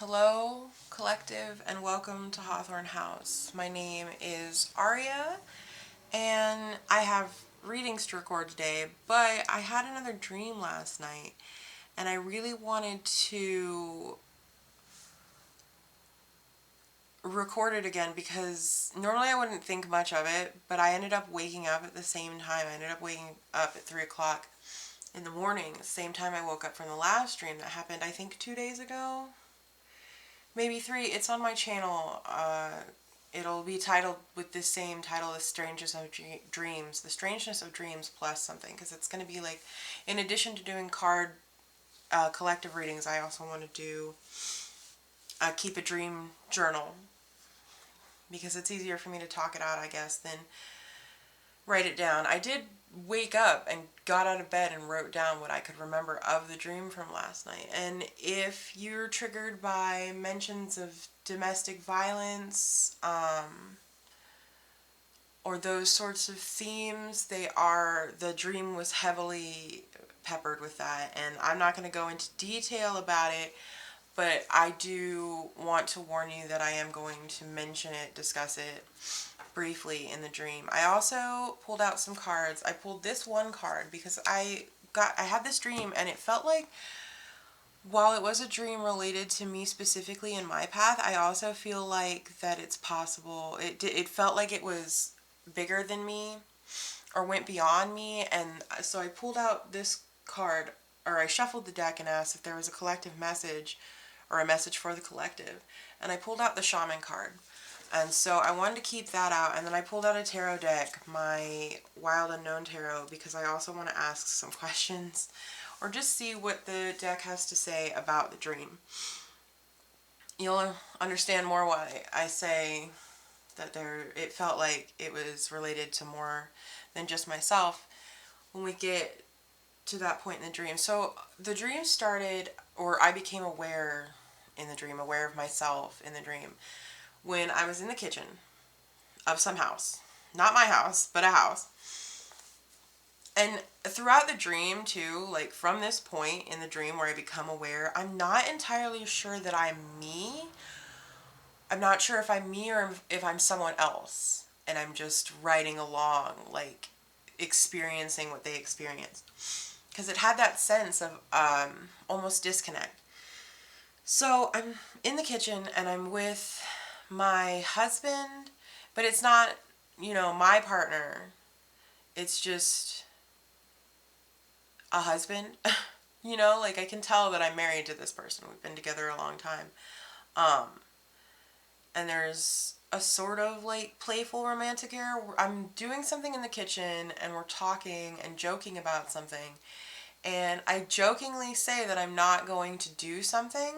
Hello, collective, and welcome to Hawthorne House. My name is Aria, and I have readings to record today, but I had another dream last night, and I really wanted to record it again because normally I wouldn't think much of it, but I ended up waking up at the same time. I ended up waking up at 3 o'clock in the morning, the same time I woke up from the last dream that happened, I think, 2 days ago. Maybe three. It's on my channel. It'll be titled with the same title as Strangeness of Dreams. The Strangeness of Dreams plus something. Because it's going to be like, in addition to doing card collective readings, I also want to do keep a dream journal. Because it's easier for me to talk it out, I guess, than write it down. I did wake up and got out of bed and wrote down what I could remember of the dream from last night. And if you're triggered by mentions of domestic violence, or those sorts of themes, the dream was heavily peppered with that. And I'm not going to go into detail about it, but I do want to warn you that I am going to mention it, discuss it briefly in the dream. I also pulled out some cards. I pulled this one card because I had this dream, and it felt like, while it was a dream related to me specifically in my path, I also feel like that it's possible. It felt like it was bigger than me or went beyond me, and so I pulled out this card, or I shuffled the deck and asked if there was a collective message or a message for the collective. And I pulled out the shaman card. And so I wanted to keep that out. And then I pulled out a tarot deck, my Wild Unknown Tarot, because I also want to ask some questions or just see what the deck has to say about the dream. You'll understand more why I say that it felt like it was related to more than just myself when we get to that point in the dream. So the dream started, or I became aware in the dream, aware of myself in the dream, when I was in the kitchen of some house. Not my house, but a house. And throughout the dream, too, like from this point in the dream where I become aware, I'm not entirely sure that I'm me. I'm not sure if I'm me or if I'm someone else. And I'm just riding along, like experiencing what they experienced. Because it had that sense of almost disconnect. So I'm in the kitchen and I'm with my husband, but it's not, my partner. It's just a husband. Like I can tell that I'm married to this person. We've been together a long time. Um, and there's a sort of like playful romantic air. I'm doing something in the kitchen and we're talking and joking about something. And I jokingly say that I'm not going to do something.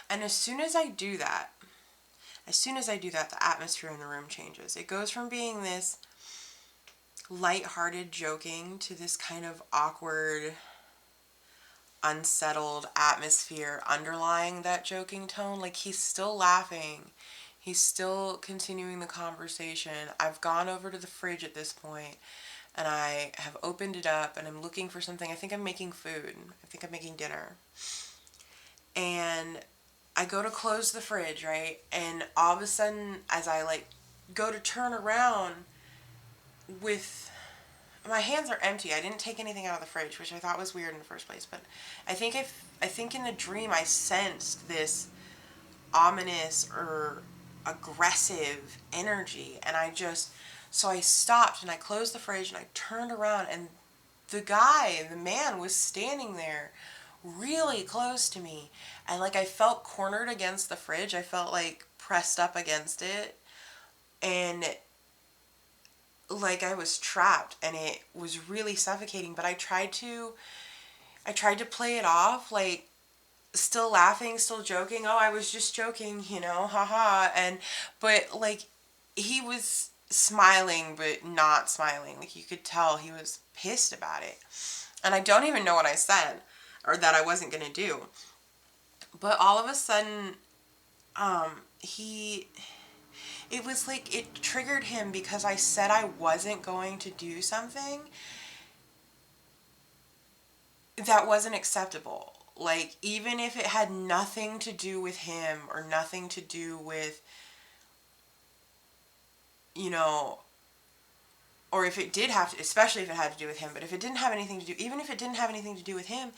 And as soon as I do that, the atmosphere in the room changes. It goes from being this light-hearted joking to this kind of awkward, unsettled atmosphere underlying that joking tone. Like he's still laughing. He's still continuing the conversation. I've gone over to the fridge at this point and I have opened it up and I'm looking for something. I think I'm making food. I think I'm making dinner. And I go to close the fridge, right? And all of a sudden, as I like go to turn around, with my hands are empty. I didn't take anything out of the fridge, which I thought was weird in the first place. But I think in the dream I sensed this ominous or aggressive energy, and so I stopped and I closed the fridge and I turned around, and the man was standing there really close to me, and like I felt cornered against the fridge. I felt like pressed up against it, and like I was trapped, and it was really suffocating. But I tried to play it off, like still laughing, still joking. Oh, I was just joking, haha. But like he was smiling but not smiling. Like you could tell he was pissed about it. And I don't even know what I said or that I wasn't going to do. But all of a sudden, he it was like it triggered him because I said I wasn't going to do something that wasn't acceptable. Like, even if it had nothing to do with him or nothing to do with, you know, or if it did have to, especially if it had to do with him, but if it didn't have anything to do, even if it didn't have anything to do with him,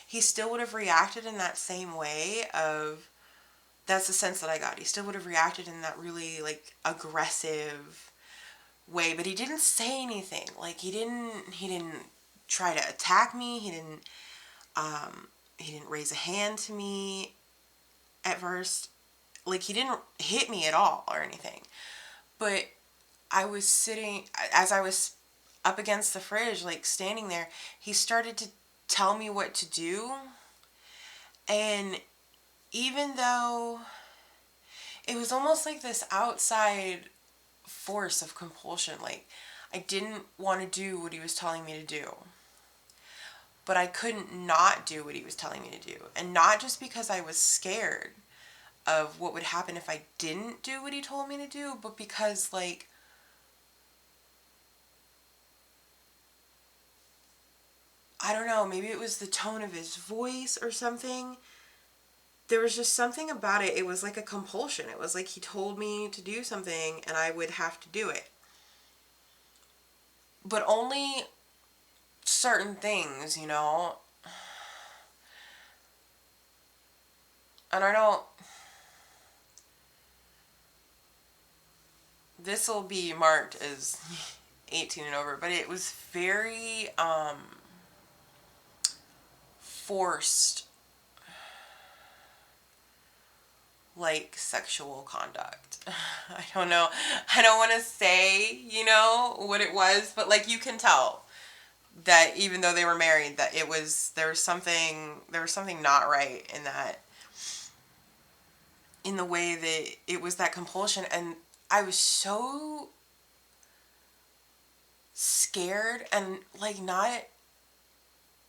he still would have reacted in that same way of, that's the sense that I got. He still would have reacted in that really, like, aggressive way, but he didn't say anything. Like, he didn't try to attack me. He didn't raise a hand to me at first. Like, he didn't hit me at all or anything. But I was sitting, as I was up against the fridge, like, standing there, he started to tell me what to do. And even though it was almost like this outside force of compulsion, like, I didn't want to do what he was telling me to do, but I couldn't not do what he was telling me to do. And not just because I was scared of what would happen if I didn't do what he told me to do, but because, like, I don't know, maybe it was the tone of his voice or something. There was just something about it. It was like a compulsion. It was like he told me to do something and I would have to do it. But only certain things, you know? And I don't... This will be marked as 18 and over, but it was very forced, like, sexual conduct. I don't know. I don't want to say, you know, what it was, but, like, you can tell that even though they were married, that it was, there was something not right in that, in the way that it was that compulsion. And I was so scared and, like, not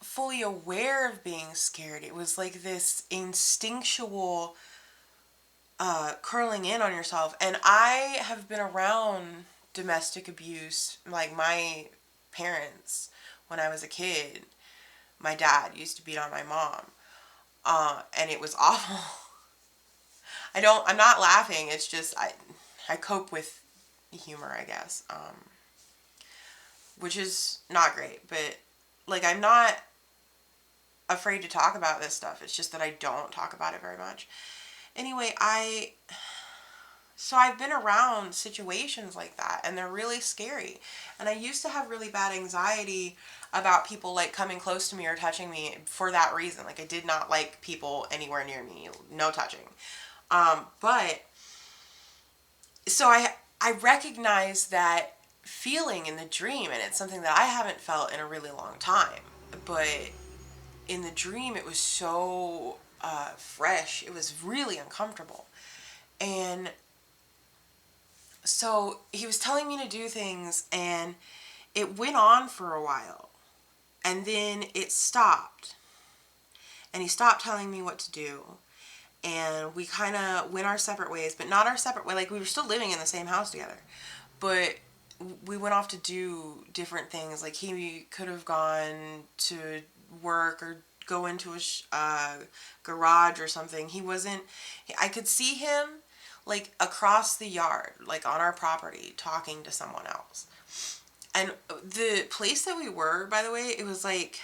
fully aware of being scared. It was like this instinctual curling in on yourself. And I have been around domestic abuse, like my parents, when I was a kid. My dad used to beat on my mom. And it was awful. I'm not laughing. It's just, I cope with humor, I guess. Which is not great, but, like, I'm not afraid to talk about this stuff. It's just that I don't talk about it very much. Anyway, so I've been around situations like that, and they're really scary. And I used to have really bad anxiety about people, like, coming close to me or touching me for that reason. Like, I did not like people anywhere near me. No touching. But, so I recognize that feeling in the dream, and it's something that I haven't felt in a really long time. But in the dream, it was so fresh. It was really uncomfortable. And so he was telling me to do things, and it went on for a while. And then it stopped. And he stopped telling me what to do. And we kind of went our separate ways, but not our separate way. Like, we were still living in the same house together. But we went off to do different things. Like, he could have gone to work or go into a garage or something. He wasn't... I could see him, like, across the yard, like, on our property, talking to someone else. And the place that we were, by the way, it was, like,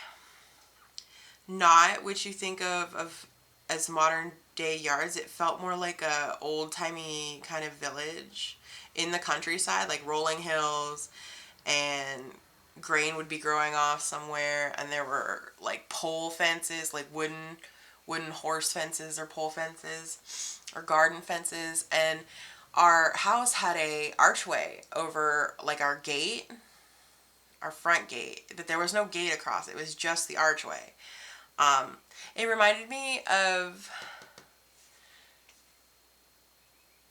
not what you think of as modern day yards. It felt more like a old-timey kind of village in the countryside, like rolling hills, and grain would be growing off somewhere, and there were, like, pole fences, like wooden horse fences or pole fences or garden fences. And our house had a archway over, like, our gate, our front gate, but there was no gate across. It was just the archway. It reminded me of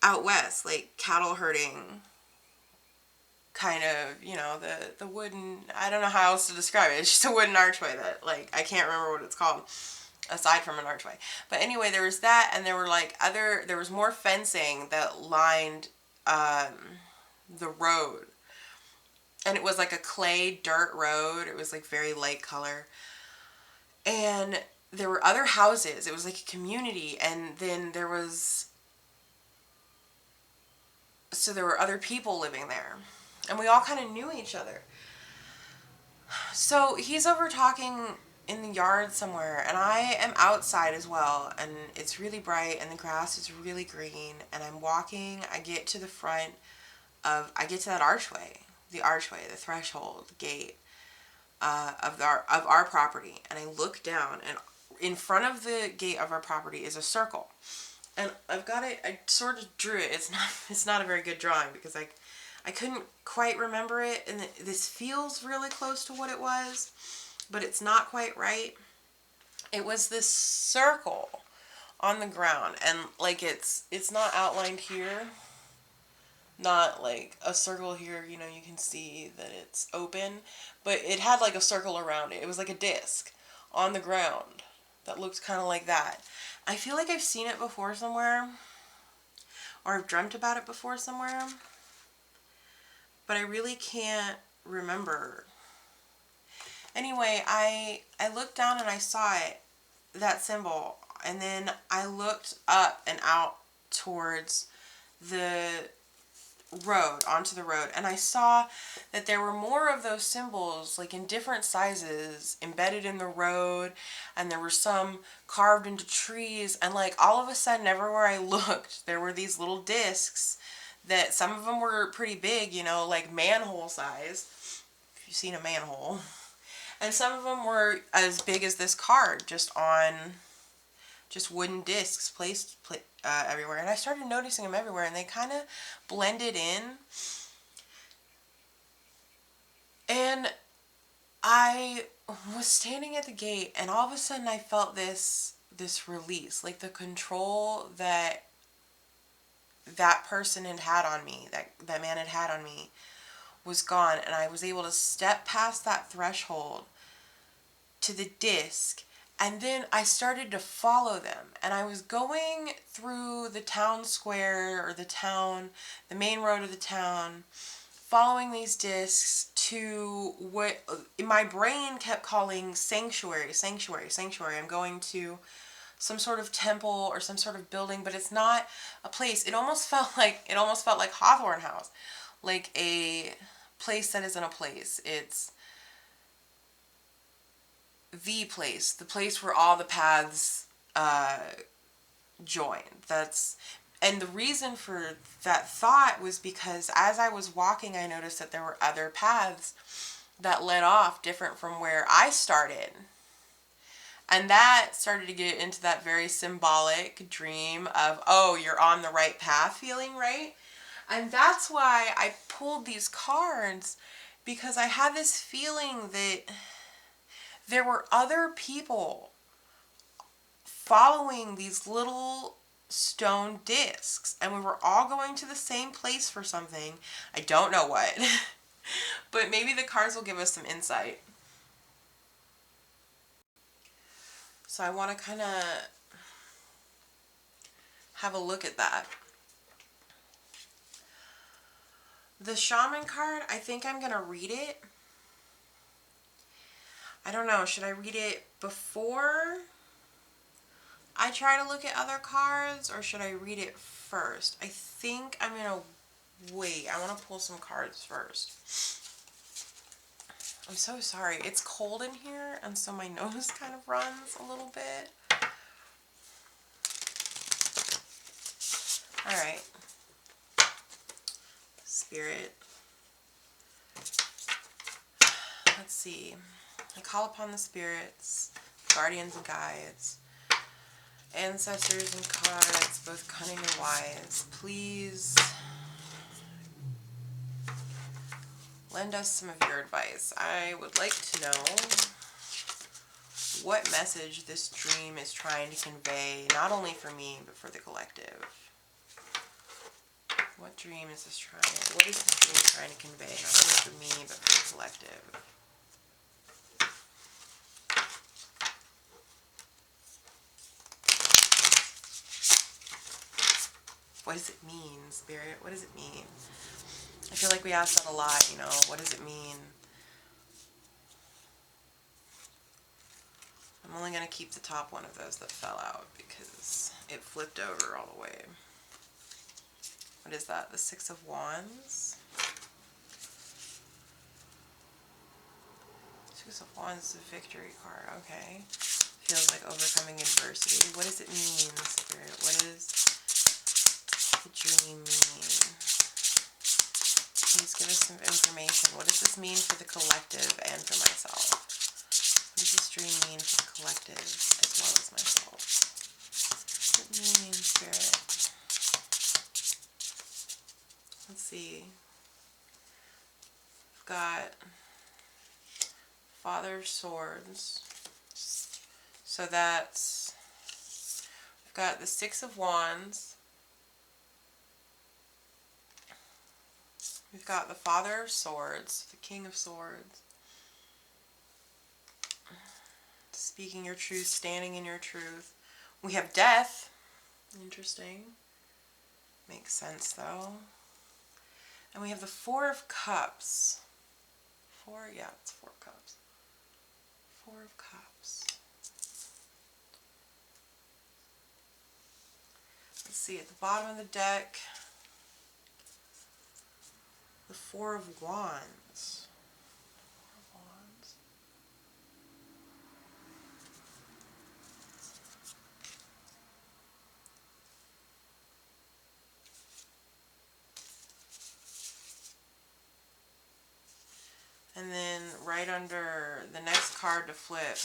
out west, like, cattle herding, kind of, you know, the wooden, I don't know how else to describe it. It's just a wooden archway that, like, I can't remember what it's called aside from an archway. But anyway, there was that, and there were, like, there was more fencing that lined the road. And it was like a clay dirt road. It was, like, very light color. And there were other houses. It was like a community, and then there were other people living there, and we all kind of knew each other. So he's over talking in the yard somewhere, and I am outside as well, and it's really bright, and the grass is really green, and I'm walking. I get to the front I get to that archway, the threshold, the gate of our property, and I look down, and in front of the gate of our property is a circle, and I've got it. I sort of drew it. It's not a very good drawing because I couldn't quite remember it, and this feels really close to what it was, but it's not quite right. It was this circle on the ground, and like it's not outlined here, not like a circle here, you know, you can see that it's open, but it had like a circle around it. It was like a disc on the ground that looked kind of like that. I feel like I've seen it before somewhere, or I've dreamt about it before somewhere, but I really can't remember. Anyway, I looked down and I saw it, that symbol, and then I looked up and out towards the road, onto the road, and I saw that there were more of those symbols, like in different sizes, embedded in the road, and there were some carved into trees, and like all of a sudden, everywhere I looked, there were these little discs that some of them were pretty big, you know, like manhole size, if you've seen a manhole, and some of them were as big as this card, just wooden discs placed everywhere. And I started noticing them everywhere, and they kind of blended in. And I was standing at the gate, and all of a sudden I felt this release, like the control that person had on me, that man had on me, was gone, and I was able to step past that threshold to the disc. And then I started to follow them, and I was going through the town square, or the main road of the town, following these discs to what my brain kept calling sanctuary, sanctuary, sanctuary. I'm going to some sort of temple or some sort of building, but it's not a place. It almost felt like Hawthorne House, like a place that isn't a place. It's the place where all the paths join. And the reason for that thought was because as I was walking, I noticed that there were other paths that led off different from where I started. And that started to get into that very symbolic dream of, oh, you're on the right path feeling, right? And that's why I pulled these cards, because I had this feeling that there were other people following these little stone discs, and we were all going to the same place for something. I don't know what, but maybe the cards will give us some insight. So I want to kind of have a look at that. The shaman card, I think I'm going to read it. I don't know, should I read it before I try to look at other cards, or should I read it first? I think I'm going to wait. I want to pull some cards first. I'm so sorry. It's cold in here, and so my nose kind of runs a little bit. Alright. Spirit. Let's see. I call upon the spirits, guardians and guides, ancestors and cards, both cunning and wise. Please lend us some of your advice. I would like to know what message this dream is trying to convey, not only for me, but for the collective. What is this dream trying to convey, not only for me, but for the collective? What does it mean, Spirit? What does it mean? I feel like we ask that a lot, you know. What does it mean? I'm I'm only going to keep the top one of those that fell out because it flipped over all the way. What is that? The Six of Wands? Six of Wands is a victory card. Okay. Feels like overcoming adversity. What does it mean, Spirit? What does the dream mean? Please give us some information. What does this mean for the collective and for myself? What does this dream mean for the collective as well as myself? What does it mean, Spirit? Let's see. We've got Father of Swords. So that's, we've got the Six of Wands. We've got the Father of Swords, the King of Swords. Speaking your truth, standing in your truth. We have Death. Interesting. Makes sense though. And we have the Four of Cups. It's Four of Cups. Four of Cups. Let's see, at the bottom of the deck, the Four of Wands. Four of Wands. And then right under the next card to flip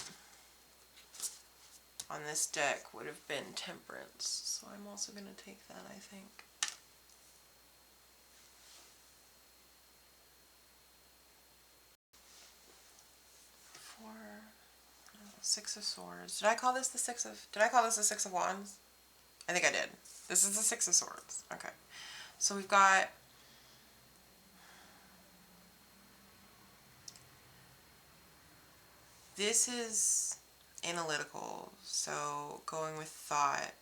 on this deck would have been Temperance. So I'm also going to take that, I think. Six of Swords. Did I call this the Six of Wands? I think I did. This is the Six of Swords. Okay. So we've got this is analytical, so going with thought.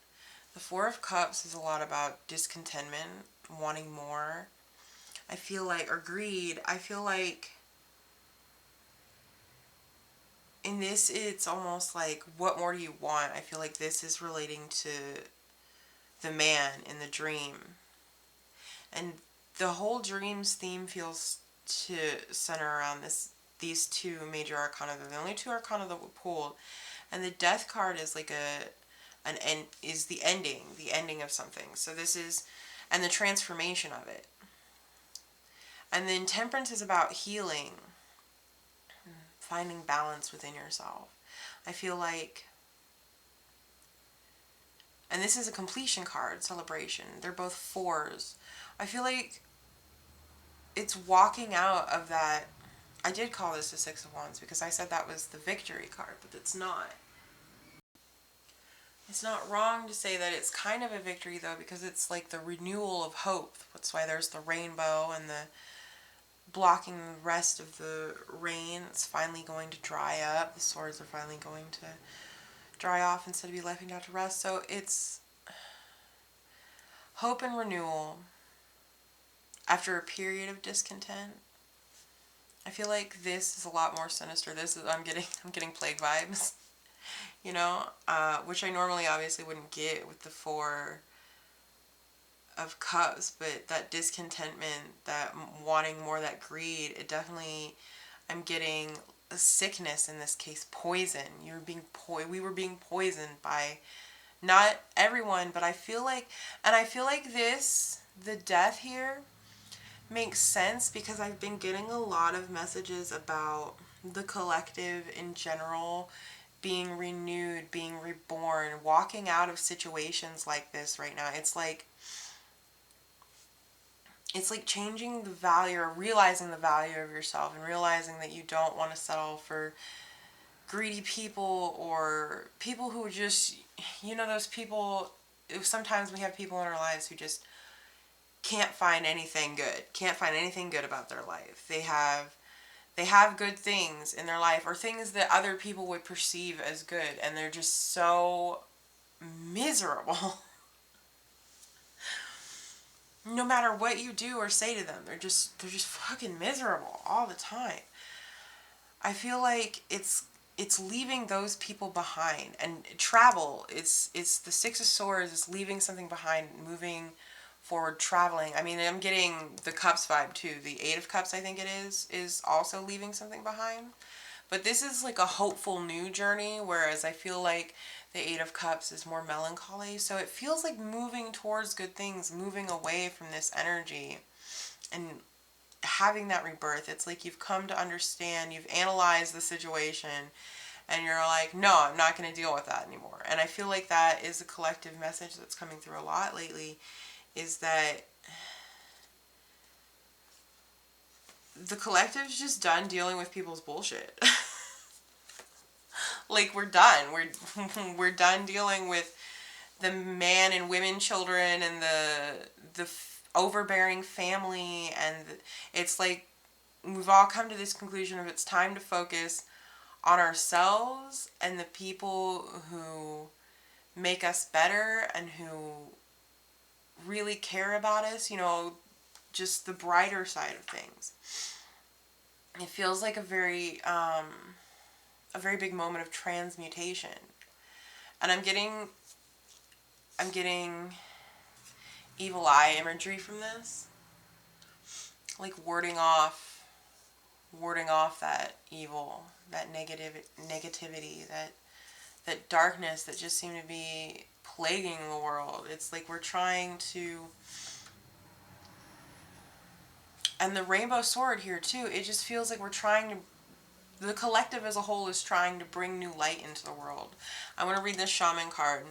The Four of Cups is a lot about discontentment, wanting more. I feel like, or greed. I feel like in this, it's almost like, what more do you want? I feel like this is relating to the man in the dream. And the whole dreams theme feels to center around these two major arcana. They're the only two arcana that were pulled. And the Death card is like the ending of something. So this is, and the transformation of it. And then Temperance is about healing. Finding balance within yourself. I feel like, and this is a completion card, celebration. They're both fours. I feel like it's walking out of that. I did call this the Six of Wands because I said that was the victory card, but it's not. It's not wrong to say that it's kind of a victory though, because it's like the renewal of hope. That's why there's the rainbow and the blocking the rest of the rain. It's finally going to dry up. The swords are finally going to dry off instead of be left out to rest. So it's hope and renewal after a period of discontent. I feel like this is a lot more sinister. This is, I'm getting plague vibes, you know, which I normally obviously wouldn't get with the Four of Cups, but that discontentment, that wanting more, that greed, it definitely, I'm getting a sickness in this case, poison. We were being poisoned by not everyone, but I feel like this, the Death here, makes sense because I've been getting a lot of messages about the collective in general being renewed, being reborn, walking out of situations like this right now. It's like changing the value or realizing the value of yourself and realizing that you don't want to settle for greedy people or people who just, you know, those people, sometimes we have people in our lives who just can't find anything good about their life. They have good things in their life or things that other people would perceive as good, and they're just so miserable. No matter what you do or say to them, they're just fucking miserable all the time. I feel like it's it's leaving those people behind. And travel, it's the Six of Swords, it's leaving something behind, moving forward, traveling. I mean, I'm getting the Cups vibe too. The Eight of Cups, I think it is also leaving something behind. But this is like a hopeful new journey, whereas I feel like the Eight of Cups is more melancholy. So it feels like moving towards good things, moving away from this energy and having that rebirth. It's like you've come to understand, you've analyzed the situation, and you're like, no, I'm not going to deal with that anymore. And I feel like that is a collective message that's coming through a lot lately, is that the collective's just done dealing with people's bullshit. Like, we're done. We're done dealing with the man and women children and the overbearing family, and it's like we've all come to this conclusion of it's time to focus on ourselves and the people who make us better and who really care about us, you know, just the brighter side of things. It feels like a very big moment of transmutation. And I'm getting evil eye imagery from this. Like warding off that evil, that negativity, that darkness that just seemed to be plaguing the world. It's like we're trying to, and the rainbow sword here too, it just feels like we're trying to, the collective as a whole is trying to bring new light into the world. I want to read this shaman card.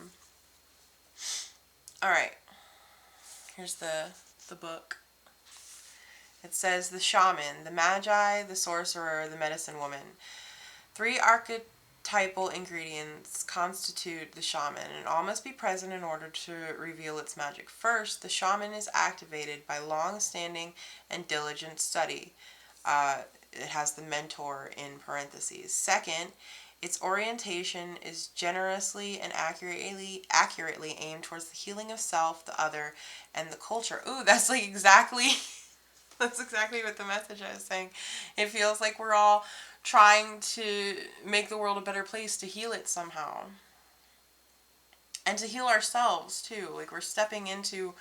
Alright, here's the book. It says, the shaman, the magi, the sorcerer, the medicine woman. 3 archetypal ingredients constitute the shaman, and all must be present in order to reveal its magic. First, the shaman is activated by long-standing and diligent study. It has the mentor in parentheses. Second, its orientation is generously and accurately aimed towards the healing of self, the other, and the culture. Ooh, that's like exactly that's exactly what the message I was saying. It feels like we're all trying to make the world a better place, to heal it somehow. And to heal ourselves too. Like we're stepping into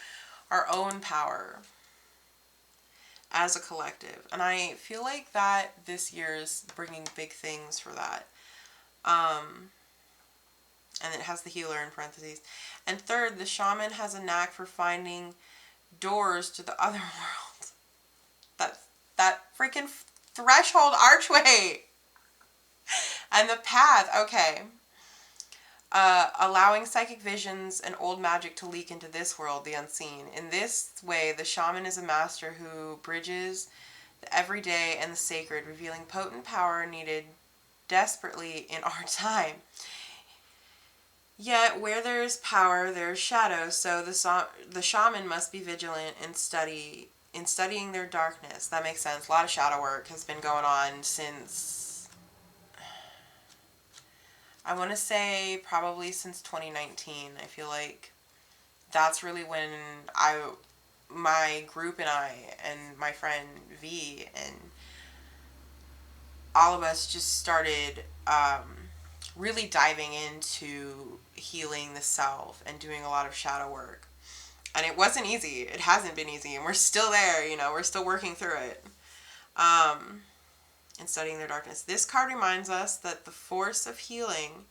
our own power as a collective. And I feel like that this year is bringing big things for that. And it has the healer in parentheses. And third, the shaman has a knack for finding doors to the other world. That freaking threshold archway. And the path, okay. Allowing psychic visions and old magic to leak into this world, the unseen. In this way, the shaman is a master who bridges the everyday and the sacred, revealing potent power needed desperately in our time. Yet, where there is power, there is shadow, so the shaman must be vigilant in studying their darkness. That makes sense. A lot of shadow work has been going on since, I want to say, probably since 2019. I feel like that's really when my group and I, and my friend V, and all of us just started really diving into healing the self and doing a lot of shadow work. And it wasn't easy. It hasn't been easy. And we're still there, you know. We're still working through it. And studying their darkness. This card reminds us that the force of healing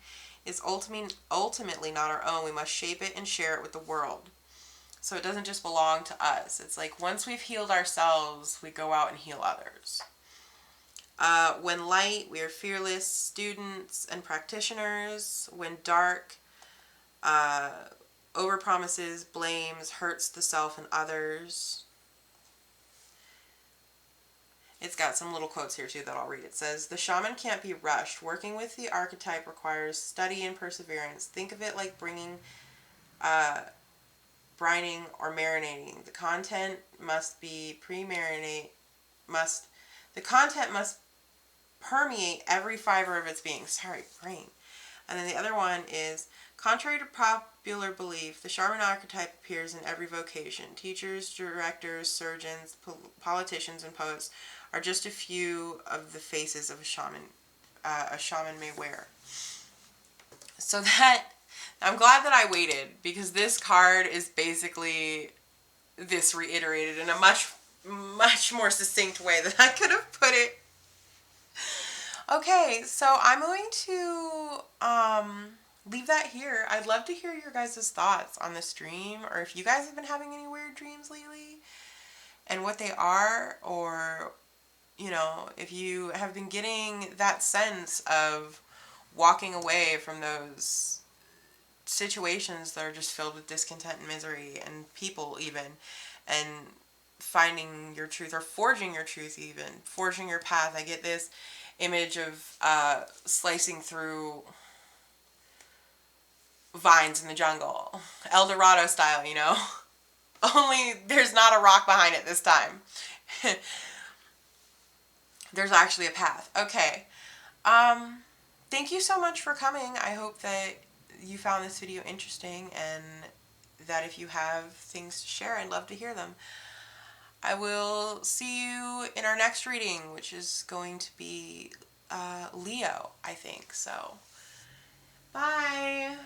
is ultimately not our own. We must shape it and share it with the world. So it doesn't just belong to us. It's like once we've healed ourselves, we go out and heal others. When light, we are fearless students and practitioners. When dark, overpromises, blames, hurts the self and others. It's got some little quotes here too that I'll read. It says, the shaman can't be rushed. Working with the archetype requires study and perseverance. Think of it like brining or marinating. The content must permeate every fiber of its being. Sorry, brain. And then the other one is, contrary to popular belief, the shaman archetype appears in every vocation. Teachers, directors, surgeons, politicians, and poets are just a few of the faces of a shaman a shaman may wear. So that, I'm glad that I waited, because this card is basically this reiterated in a much, much more succinct way than I could have put it. Okay, so I'm going to leave that here. I'd love to hear your guys' thoughts on this dream, or if you guys have been having any weird dreams lately and what they are, or, you know, if you have been getting that sense of walking away from those situations that are just filled with discontent and misery, and people even, and finding your truth, or forging your truth, even forging your path. I get this image of slicing through vines in the jungle, El Dorado style, you know. Only there's not a rock behind it this time. There's actually a path. Okay. Thank you so much for coming. I hope that you found this video interesting, and that if you have things to share, I'd love to hear them. I will see you in our next reading, which is going to be Leo, I think. So, bye.